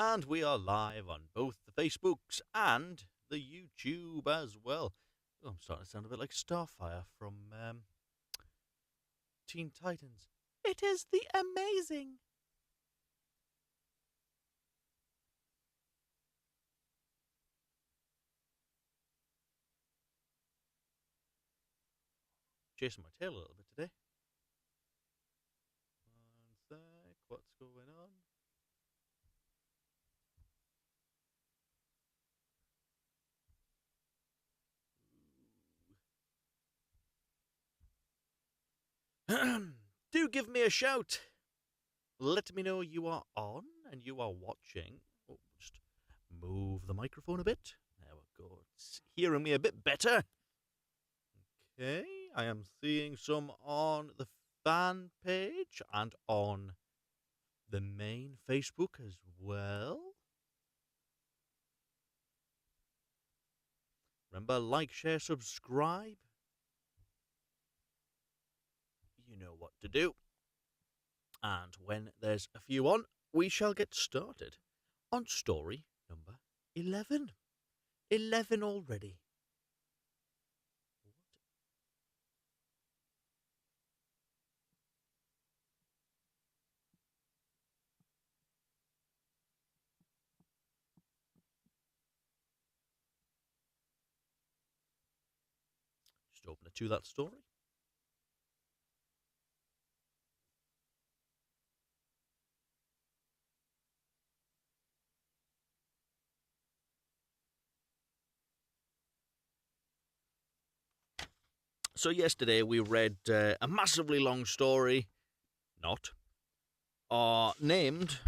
and we are live on both the Facebooks and the YouTube as well. Oh, I'm starting to sound a bit like Starfire from Teen Titans. It is the amazing. Chasing my tail a little bit today. One sec, what's going on? Do give me a shout. Let me know you are on and you are watching. Oh, just move the microphone a bit. There we go. It's hearing me a bit better. Okay, I am seeing some on the fan page and on the main Facebook as well. Remember, like, share, subscribe. You know what to do. And when there's a few on, we shall get started on story number 11. 11 already. Just open it to that story. So yesterday we read a massively long story, named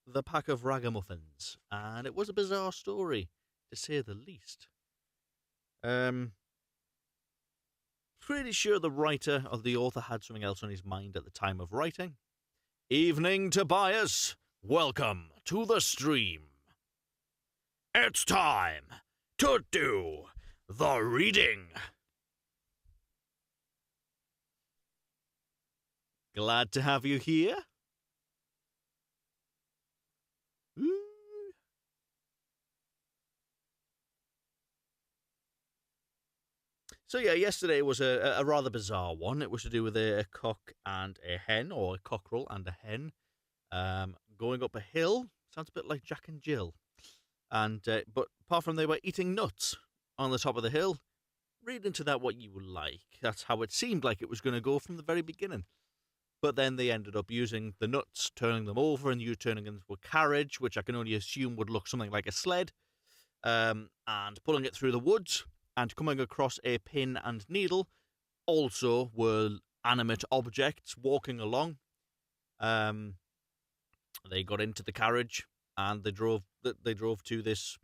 The Pack of Ragamuffins, and it was a bizarre story, to say the least. Pretty sure the writer or the author had something else on his mind at the time of writing. Evening, Tobias. Welcome to the stream. It's time to do the reading. Glad to have you here. So yeah, yesterday was a rather bizarre one. It was to do with a cock and a hen, or a cockerel and a hen, going up a hill. Sounds a bit like Jack and Jill. And but apart from they were eating nuts on the top of the hill, read into that what you would like. That's how it seemed like it was going to go from the very beginning. But then they ended up using the nuts, turning them over, and you turning them into a carriage, which I can only assume would look something like a sled, and pulling it through the woods, and coming across a pin and needle. Also were animate objects walking along. They got into the carriage, and they drove to this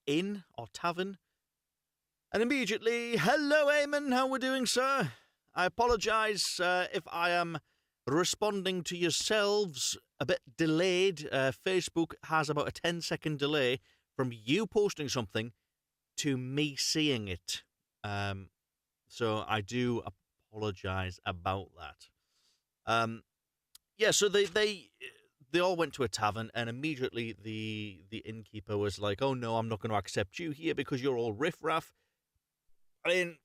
inn or tavern. And immediately, hello, Eamon, how we doing, sir? I apologise if I am responding to yourselves a bit delayed. Facebook has about a 10-second delay from you posting something to me seeing it. So I do apologise about that. So they all went to a tavern, and immediately the innkeeper was like, "Oh no, I'm not going to accept you here because you're all riffraff." I mean,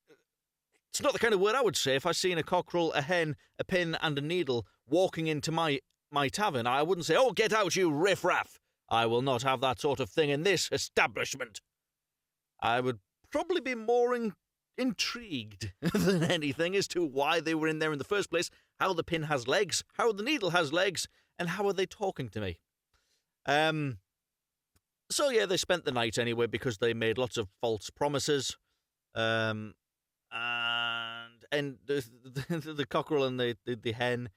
it's not the kind of word I would say if I seen a cockerel, a hen, a pin, and a needle walking into my tavern. I wouldn't say, "Oh, get out, you riffraff." I will not have that sort of thing in this establishment. I would probably be more intrigued than anything as to why they were in there in the first place, how the pin has legs, how the needle has legs, and how are they talking to me. So yeah, they spent the night anyway because they made lots of false promises. And the cockerel and the hen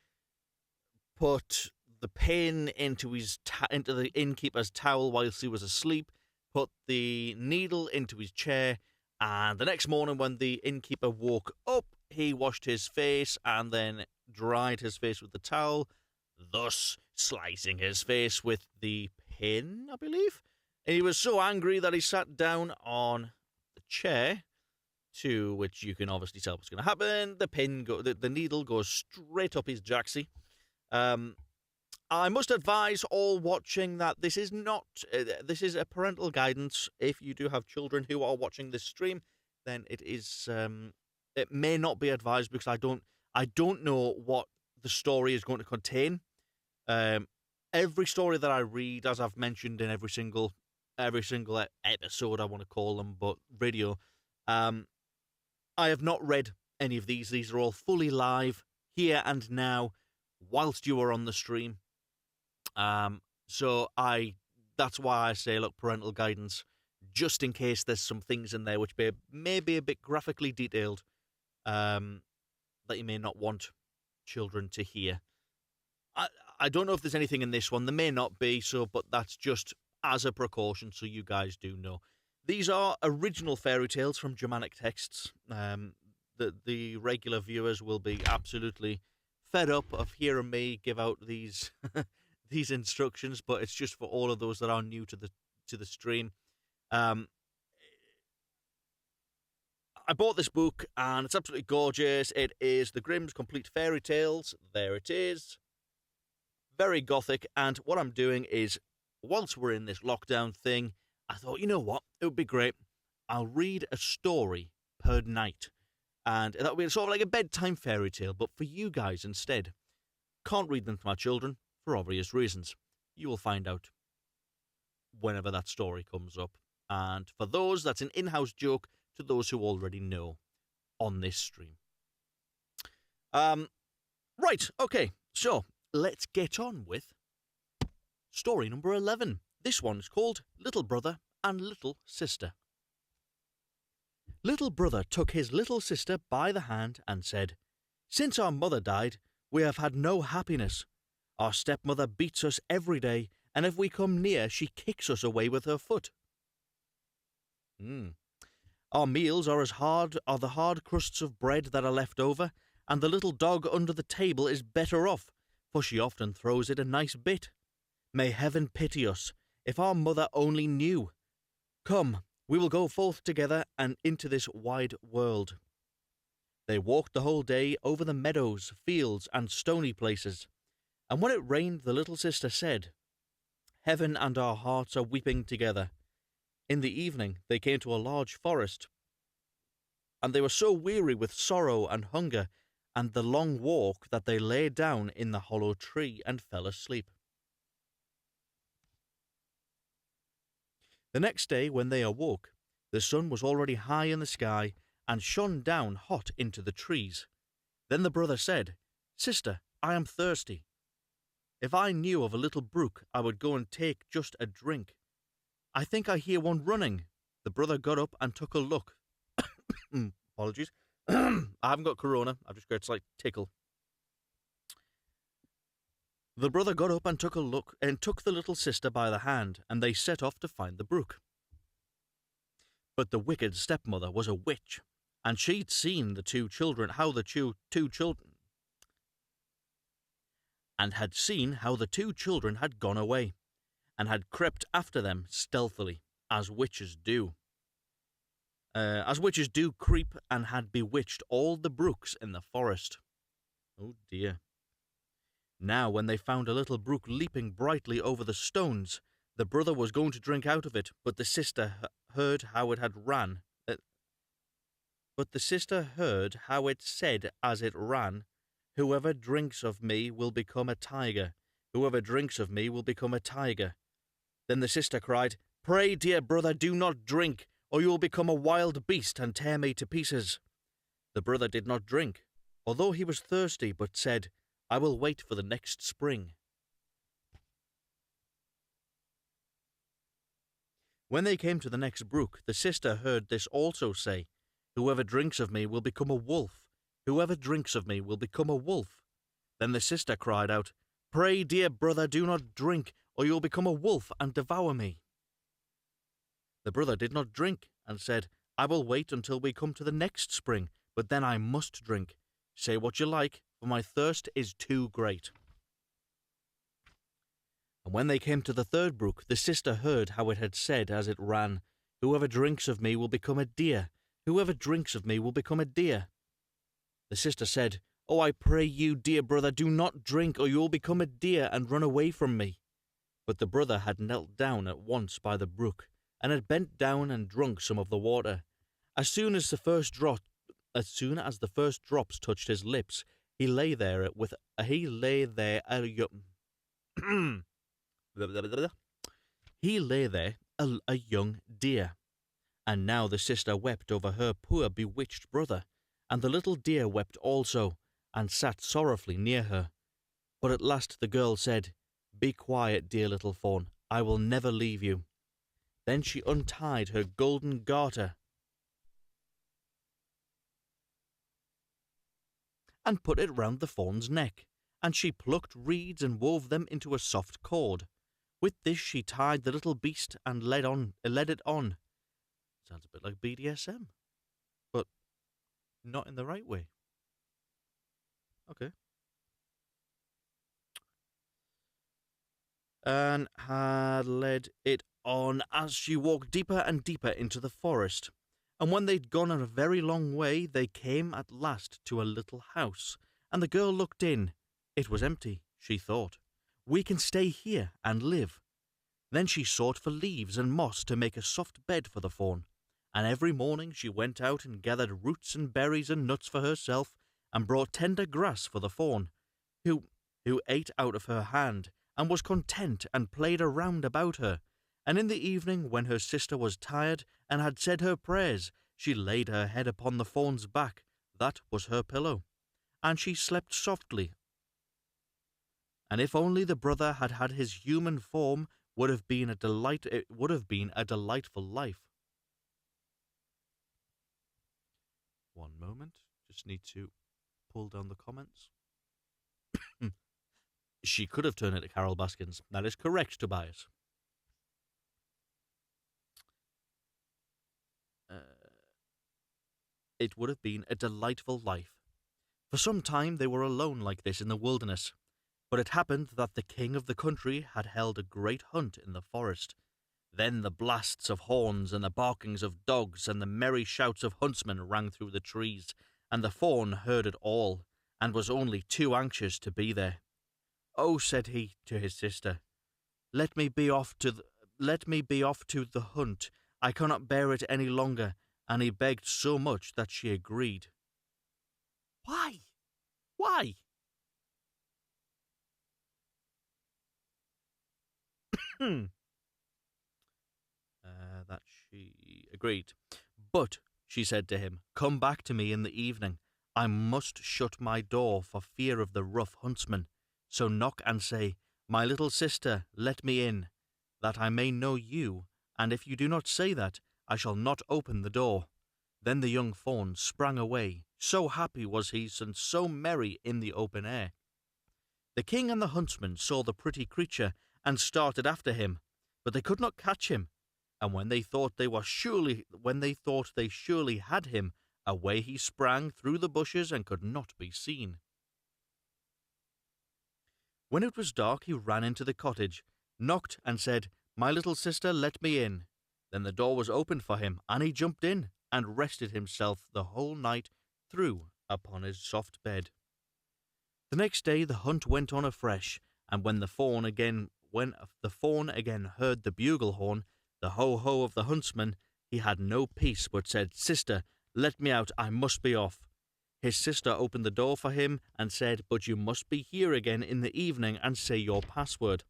put the pin into the innkeeper's towel whilst he was asleep, put the needle into his chair, and the next morning when the innkeeper woke up, he washed his face and then dried his face with the towel, thus slicing his face with the pin, I believe. And he was so angry that he sat down on the chair, to which you can obviously tell what's going to happen. The needle goes straight up his jacksie. I must advise all watching that this is not, this is a parental guidance. If you do have children who are watching this stream, then it is, it may not be advised because I don't know what the story is going to contain. Every story that I read, as I've mentioned in every single episode, I want to call them, but video, I have not read any of these. These are all fully live, here and now, whilst you are on the stream. So that's why I say, look, parental guidance, just in case there's some things in there which may be a bit graphically detailed, that you may not want children to hear. I don't know if there's anything in this one. There may not be, but that's just as a precaution, so you guys do know. These are original fairy tales from Germanic texts. The regular viewers will be absolutely fed up of hearing me give out these these instructions, but it's just for all of those that are new to the stream. I bought this book, and it's absolutely gorgeous. It is the Grimm's Complete Fairy Tales. There it is. Very gothic, and what I'm doing is, whilst we're in this lockdown thing, I thought, you know what, it would be great. I'll read a story per night, and that would be sort of like a bedtime fairy tale, but for you guys instead. Can't read them to my children, for obvious reasons. You will find out whenever that story comes up. And for those, that's an in-house joke to those who already know on this stream. Right, okay, so let's get on with story number 11. This one's called Little Brother and Little Sister. Little brother took his little sister by the hand and said, "Since our mother died, we have had no happiness. Our stepmother beats us every day, and if we come near, she kicks us away with her foot. Our meals are the hard crusts of bread that are left over, and the little dog under the table is better off, for she often throws it a nice bit. May heaven pity us, if our mother only knew. Come, we will go forth together and into this wide world." They walked the whole day over the meadows, fields, and stony places, and when it rained, the little sister said, "Heaven and our hearts are weeping together." In the evening they came to a large forest, and they were so weary with sorrow and hunger and the long walk that they lay down in the hollow tree and fell asleep. The next day, when they awoke, the sun was already high in the sky and shone down hot into the trees. Then the brother said, "Sister, I am thirsty. If I knew of a little brook, I would go and take just a drink. I think I hear one running." The brother got up and took a look. Apologies. I haven't got corona. I've just got a slight tickle. The brother got up and took a look and took the little sister by the hand, and they set off to find the brook. But the wicked stepmother was a witch, and she'd seen the two children, how the two children had gone away, and had crept after them stealthily, as witches do. Creep, and had bewitched all the brooks in the forest. Oh dear. Now, when they found a little brook leaping brightly over the stones, the brother was going to drink out of it, but the sister heard how it said as it ran, "Whoever drinks of me will become a tiger. Whoever drinks of me will become a tiger." Then the sister cried, "Pray, dear brother, do not drink, or you will become a wild beast and tear me to pieces." The brother did not drink, although he was thirsty, but said, "I will wait for the next spring." When they came to the next brook, the sister heard this also say, "Whoever drinks of me will become a wolf. Whoever drinks of me will become a wolf." Then the sister cried out, "Pray, dear brother, do not drink, or you will become a wolf and devour me." The brother did not drink, and said, "I will wait until we come to the next spring, but then I must drink. Say what you like, for my thirst is too great." And when they came to the third brook, the sister heard how it had said as it ran, "Whoever drinks of me will become a deer. Whoever drinks of me will become a deer." The sister said, Oh, I pray you, dear brother, do not drink, or you will become a deer and run away from me. But the brother had knelt down at once by the brook, and had bent down and drunk some of the water. As soon as the first drops touched his lips, he lay there a young deer. And now the sister wept over her poor bewitched brother, and the little deer wept also, and sat sorrowfully near her. But at last the girl said, "Be quiet, dear little fawn, I will never leave you." Then she untied her golden garter and put it round the fawn's neck, and she plucked reeds and wove them into a soft cord. With this she tied the little beast and led it on. Sounds a bit like BDSM, but not in the right way. Okay. And had led it on as she walked deeper and deeper into the forest. And when they'd gone a very long way, they came at last to a little house, and the girl looked in. It was empty, she thought. We can stay here and live. Then she sought for leaves and moss to make a soft bed for the fawn, and every morning she went out and gathered roots and berries and nuts for herself, and brought tender grass for the fawn, who ate out of her hand, and was content and played around about her. And in the evening, when her sister was tired and had said her prayers, she laid her head upon the fawn's back. That was her pillow, and she slept softly. And if only the brother had had his human form, it would have been a delightful life. One moment, just need to pull down the comments. She could have turned into Carol Baskins. That is correct, Tobias. It would have been a delightful life. For some time they were alone like this in the wilderness, but it happened that the king of the country had held a great hunt in the forest. Then the blasts of horns and the barkings of dogs and the merry shouts of huntsmen rang through the trees, and the fawn heard it all, and was only too anxious to be there. "Oh," said he to his sister, let me be off to the hunt. I cannot bear it any longer." And he begged so much that she agreed. Why? Why? That she agreed. "But," she said to him, "come back to me in the evening. I must shut my door for fear of the rough huntsman. So knock and say, 'My little sister, let me in, that I may know you, and if you do not say that, I shall not open the door.'" Then the young fawn sprang away. So happy was he and so merry in the open air. The king and the huntsman saw the pretty creature and started after him, but they could not catch him. And when they thought they surely had him, away he sprang through the bushes and could not be seen. When it was dark, he ran into the cottage, knocked and said, "My little sister, let me in." Then the door was opened for him, and he jumped in and rested himself the whole night through upon his soft bed. The next day the hunt went on afresh, and when the fawn again heard the bugle horn, the ho-ho of the huntsman, he had no peace, but said, "Sister, let me out, I must be off." His sister opened the door for him and said, "But you must be here again in the evening and say your password."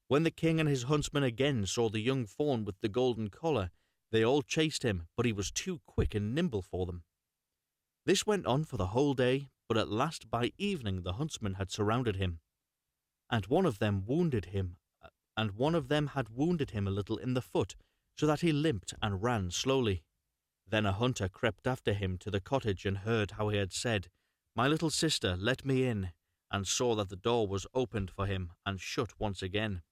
When the king and his huntsmen again saw the young fawn with the golden collar, they all chased him, but he was too quick and nimble for them. This went on for the whole day, but at last by evening the huntsmen had surrounded him, and one of them had wounded him a little in the foot, so that he limped and ran slowly. Then a hunter crept after him to the cottage and heard how he had said, "My little sister, let me in," and saw that the door was opened for him and shut once again.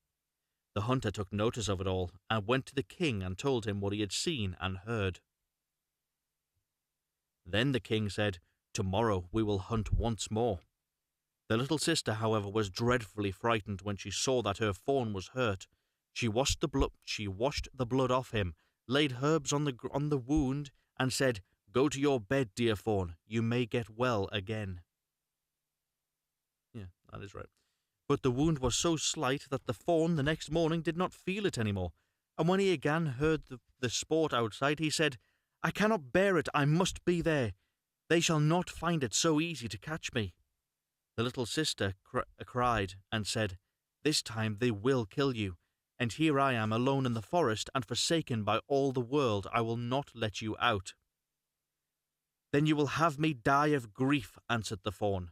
The hunter took notice of it all, and went to the king and told him what he had seen and heard. Then the king said, "Tomorrow we will hunt once more." The little sister, however, was dreadfully frightened when she saw that her fawn was hurt. She washed the blood off him, laid herbs on the wound, and said, "Go to your bed, dear fawn, you may get well again." Yeah, that is right. But the wound was so slight that the fawn the next morning did not feel it any more, and when he again heard the sport outside, he said, I cannot bear it, I must be there. They shall not find it so easy to catch me. The little sister cried and said, This time they will kill you, and here I am alone in the forest and forsaken by all the world. I will not let you out. Then you will have me die of grief, answered the fawn.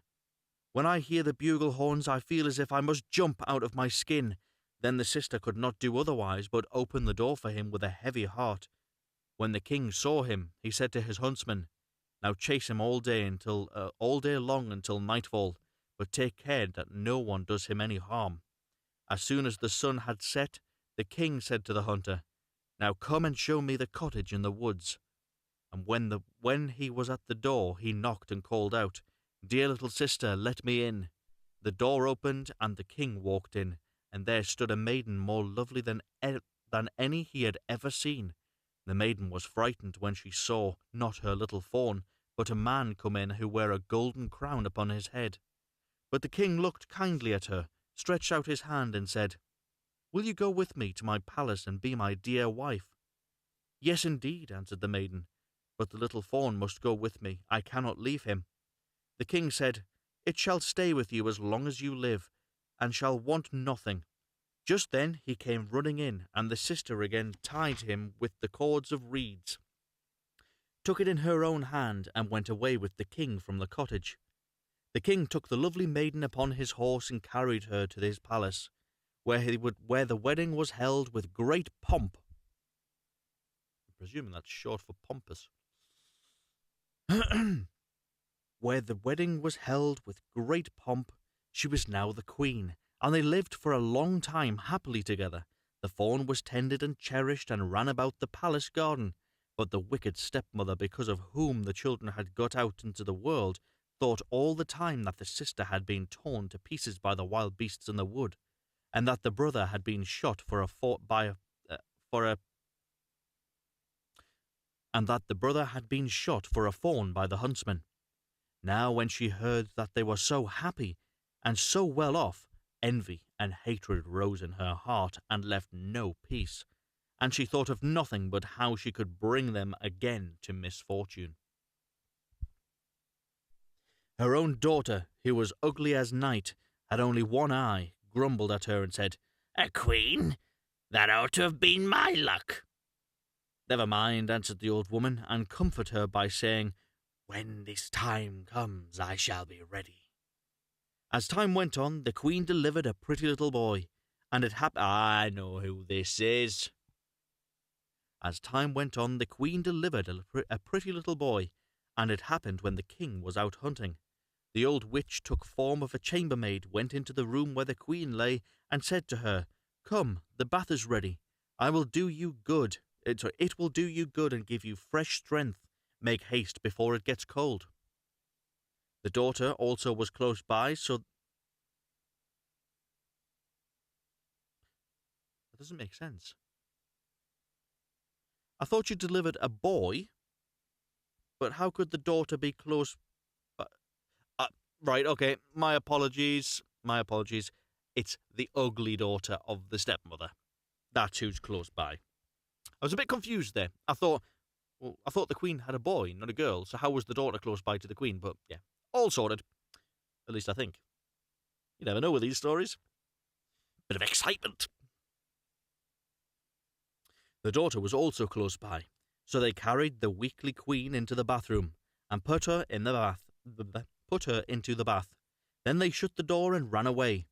When I hear the bugle horns, I feel as if I must jump out of my skin. Then the sister could not do otherwise but open the door for him with a heavy heart. When the king saw him, he said to his huntsman, Now chase him all day long until nightfall, but take care that no one does him any harm. As soon as the sun had set, the king said to the hunter, Now come and show me the cottage in the woods. And when he was at the door, he knocked and called out, Dear little sister, let me in. The door opened, and the king walked in, and there stood a maiden more lovely than any he had ever seen. The maiden was frightened when she saw not her little fawn, but a man come in who wore a golden crown upon his head. But the king looked kindly at her, stretched out his hand, and said, Will you go with me to my palace and be my dear wife? Yes, indeed, answered the maiden, but the little fawn must go with me. I cannot leave him. The king said, It shall stay with you as long as you live, and shall want nothing. Just then he came running in, and the sister again tied him with the cords of reeds, took it in her own hand, and went away with the king from the cottage. The king took the lovely maiden upon his horse and carried her to his palace, where the wedding was held with great pomp. I'm presuming that's short for pompous. Where the wedding was held with great pomp, she was now the queen, and they lived for a long time happily together. The fawn was tended and cherished and ran about the palace garden, but the wicked stepmother, because of whom the children had got out into the world, thought all the time that the sister had been torn to pieces by the wild beasts in the wood, and that the brother had been shot for a fawn by the huntsman. Now when she heard that they were so happy and so well off, envy and hatred rose in her heart and left no peace, and she thought of nothing but how she could bring them again to misfortune. Her own daughter, who was ugly as night, had only one eye, grumbled at her and said, A queen? That ought to have been my luck. Never mind, answered the old woman, and comforted her by saying, When this time comes, I shall be ready. As time went on, the queen delivered a pretty little boy, and it happened... I know who this is. As time went on, the queen delivered a pretty little boy, and it happened when the king was out hunting. The old witch took form of a chambermaid, went into the room where the queen lay, and said to her, Come, the bath is ready. It will do you good and give you fresh strength. Make haste before it gets cold. The daughter also was close by, so... That doesn't make sense. I thought you delivered a boy, but how could the daughter be close by? Right, okay, my apologies. It's the ugly daughter of the stepmother. That's who's close by. I was a bit confused there. I thought the queen had a boy, not a girl, so how was the daughter close by to the queen? But yeah, all sorted. At least I think. You never know with these stories. Bit of excitement. The daughter was also close by, so they carried the weakly queen into the bathroom and put her into the bath. Then they shut the door and ran away.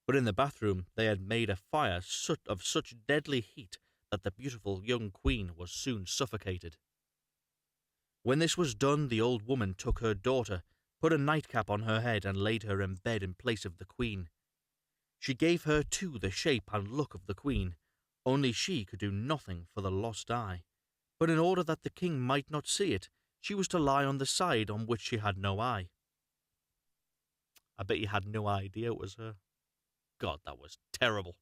But in the bathroom they had made a fire of such deadly heat that the beautiful young queen was soon suffocated. When this was done, the old woman took her daughter, put a nightcap on her head, and laid her in bed in place of the queen. She gave her, too, the shape and look of the queen, only she could do nothing for the lost eye. But in order that the king might not see it, she was to lie on the side on which she had no eye. I bet you had no idea it was her. God, that was terrible.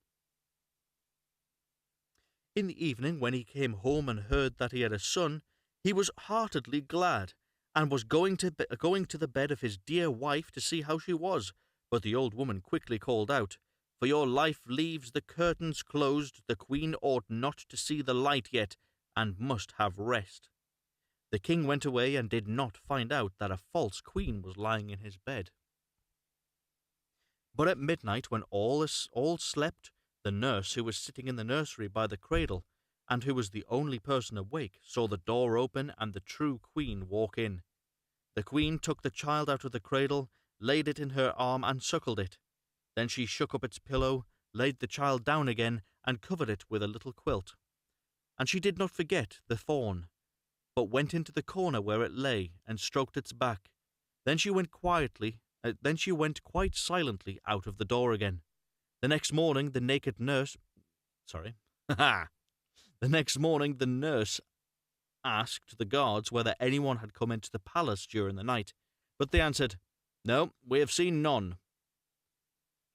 In the evening, when he came home and heard that he had a son, he was heartily glad, and was going to the bed of his dear wife to see how she was. But the old woman quickly called out, "For your life leaves the curtains closed, the queen ought not to see the light yet, and must have rest." The king went away and did not find out that a false queen was lying in his bed. But at midnight, when all slept, the nurse, who was sitting in the nursery by the cradle, and who was the only person awake, saw the door open and the true queen walk in. The queen took the child out of the cradle, laid it in her arm, and suckled it. Then she shook up its pillow, laid the child down again, and covered it with a little quilt. And she did not forget the fawn, but went into the corner where it lay, and stroked its back. Then she went quite silently out of the door again. The next morning, the next morning, the nurse asked the guards whether anyone had come into the palace during the night, but they answered, "No, we have seen none.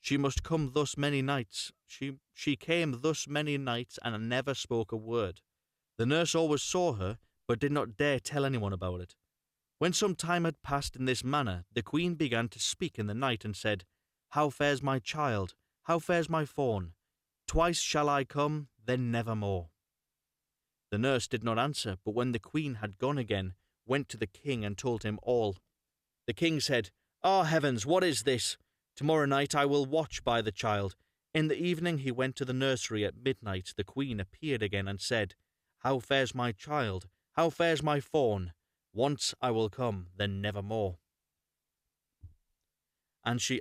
She must come thus many nights. She came thus many nights and never spoke a word. The nurse always saw her, but did not dare tell anyone about it. When some time had passed in this manner, the queen began to speak in the night and said, 'How fares my child? How fares my fawn? Twice shall I come, then never more.' The nurse did not answer, but when the queen had gone again, went to the king and told him all. The king said, 'Ah, heavens, what is this? Tomorrow night I will watch by the child.' In the evening he went to the nursery at midnight. The queen appeared again and said, 'How fares my child? How fares my fawn? Once I will come, then never more.' And she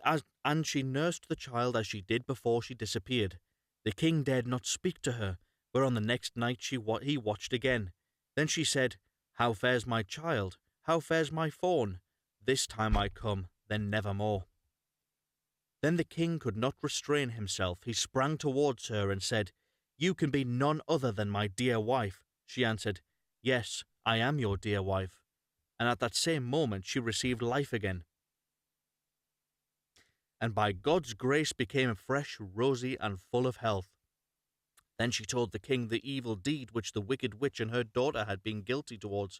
nursed the child as she did before she disappeared. The king dared not speak to her, but on the next night he watched again. Then she said, 'How fares my child? How fares my fawn? This time I come, then never more.' Then the king could not restrain himself. He sprang towards her and said, 'You can be none other than my dear wife.' She answered, 'Yes, I am your dear wife.' And at that same moment she received life again, and by God's grace became fresh, rosy, and full of health. Then she told the king the evil deed which the wicked witch and her daughter had been guilty towards.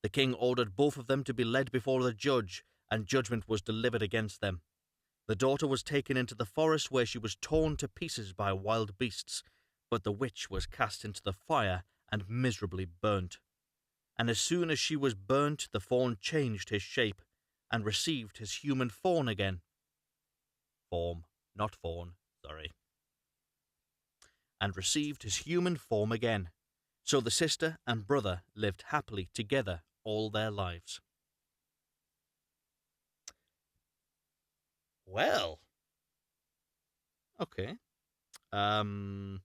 The king ordered both of them to be led before the judge, and judgment was delivered against them. The daughter was taken into the forest, where she was torn to pieces by wild beasts, but the witch was cast into the fire and miserably burnt. And as soon as she was burnt, the fawn changed his shape, and received his human form again. And received his human form again. So the sister and brother lived happily together all their lives. Well, okay. Was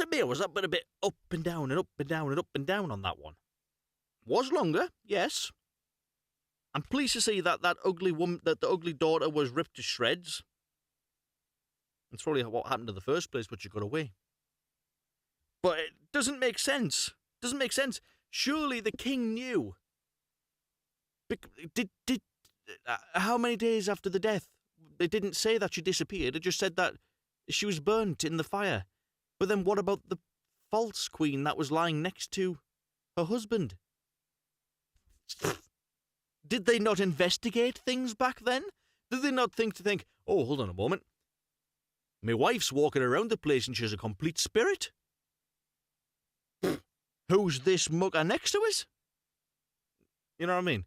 it me, or was that bit a bit up and down and up and down and up and down on that one? Was longer, yes. I'm pleased to see that the ugly daughter was ripped to shreds. That's probably what happened in the first place, but she got away. But it doesn't make sense. Doesn't make sense. Surely the king knew. How many days after the death? They didn't say that she disappeared. It just said that she was burnt in the fire. But then what about the false queen that was lying next to her husband? Did they not investigate things back then? Did they not think, oh, hold on a moment. My wife's walking around the place and she's a complete spirit. Who's this mugger next to us? You know what I mean?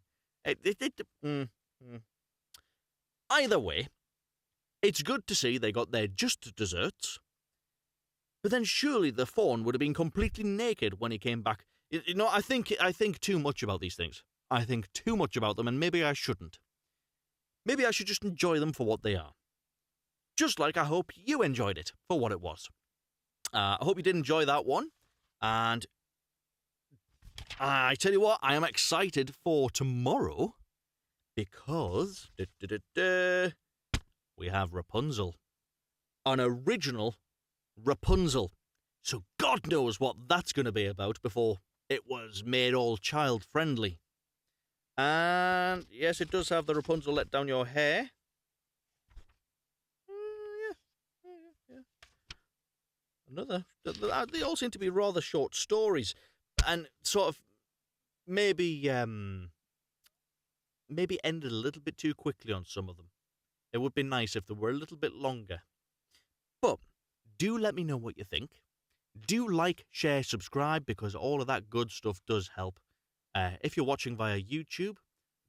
Either way, it's good to see they got their just desserts. But then surely the fawn would have been completely naked when he came back. You know, I think too much about these things. I think too much about them, and maybe I shouldn't. Maybe I should just enjoy them for what they are. Just like I hope you enjoyed it for what it was. I hope you did enjoy that one. And I tell you what, I am excited for tomorrow because we have Rapunzel. An original Rapunzel. So God knows what that's going to be about before it was made all child-friendly. And yes, it does have the Rapunzel let down your hair. Yeah. Another. They all seem to be rather short stories, and sort of maybe ended a little bit too quickly on some of them. It would be nice if they were a little bit longer. But do let me know what you think. Do like, share, subscribe, because all of that good stuff does help. If you're watching via YouTube,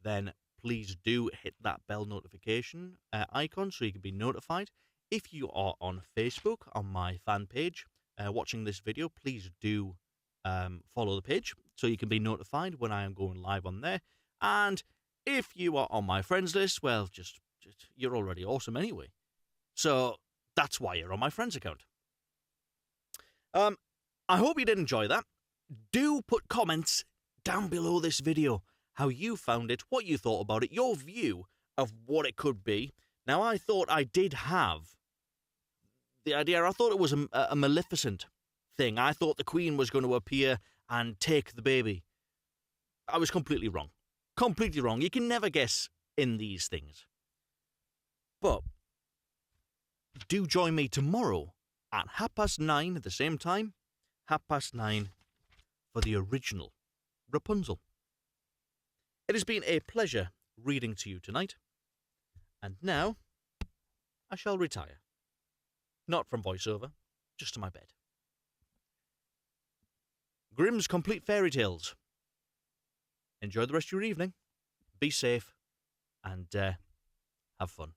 then please do hit that bell notification icon so you can be notified. If you are on Facebook, on my fan page, watching this video, please do follow the page so you can be notified when I am going live on there. And if you are on my friends list, well, just you're already awesome anyway. So that's why you're on my friends account. I hope you did enjoy that. Do put comments down below this video, how you found it, what you thought about it, your view of what it could be. Now, I thought I did have the idea. I thought it was a Maleficent thing. I thought the Queen was going to appear and take the baby. I was completely wrong. Completely wrong. You can never guess in these things. But do join me tomorrow at 9:30 at the same time. 9:30 for the original Rapunzel. It has been a pleasure reading to you tonight. And now I shall retire. Not from voiceover, just to my bed. Grimm's Complete Fairy Tales. Enjoy the rest of your evening. Be safe and have fun.